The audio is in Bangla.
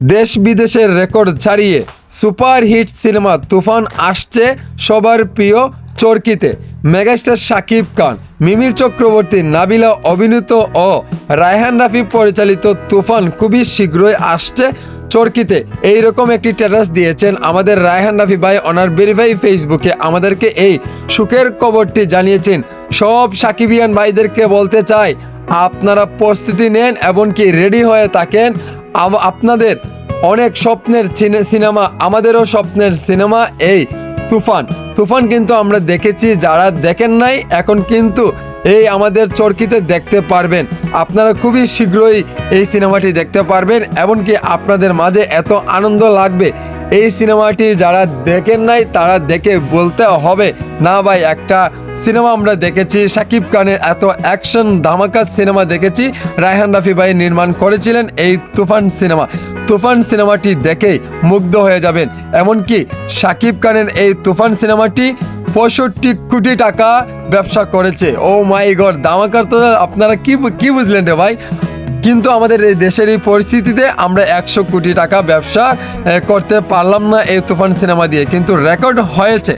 দেশ বিদেশের রেকর্ড ছাড়িয়ে সুপারহিট সিনেমা তুফান আসছে সবার প্রিয় চরকিতে। মেগাস্টার শাকিব খান, মিমির চক্রবর্তী, নাবিলা অভিনীত ও রায়হান রাফি পরিচালিত তুফান খুবই শীঘ্রই আসছে চরকিতে। এইরকম একটি স্ট্যাটাস দিয়েছেন আমাদের রায়হান রাফি ভাই ওনার ভেরিফাই ফেসবুকে। আমাদেরকে এই সুখের খবরটি জানিয়েছেন। সব সাকিবিয়ান ভাইদেরকে বলতে চাই, আপনারা প্রস্তুতি নেন, এমনকি রেডি হয়ে থাকেন। আপনাদের অনেক স্বপ্নের সিনেমা, আমাদেরও স্বপ্নের সিনেমা এই তুফান। তুফান কিন্তু আমরা দেখেছি, যারা দেখেন নাই এখন কিন্তু এই আমাদের চরকিতে দেখতে পারবেন। আপনারা খুবই শীঘ্রই এই সিনেমাটি দেখতে পারবেন, এমনকি আপনাদের মাঝে এত আনন্দ লাগবে। এই সিনেমাটি যারা দেখেন নাই তারা দেখে বলতে হবে, না ভাই একটা সিনেমা আমরা দেখেছি, শাকিব খানের এত অ্যাকশন ধামাকা সিনেমা দেখেছি। রায়হান রাফি ভাই নির্মাণ করেছিলেন এই তুফান সিনেমা। তুফান সিনেমাটি দেখেই মুগ্ধ হয়ে যাবেন। এমনকি শাকিব খানের এই তুফান সিনেমাটি 65 কোটি টাকা ব্যবসা করেছে। ও মাই গড, ধামাকার তো আপনারা কি বুঝলেন রে ভাই। কিন্তু আমাদের এই দেশের এই পরিস্থিতিতে আমরা 100 কোটি টাকা ব্যবসা করতে পারলাম না এই তুফান সিনেমা দিয়ে, কিন্তু রেকর্ড হয়েছে।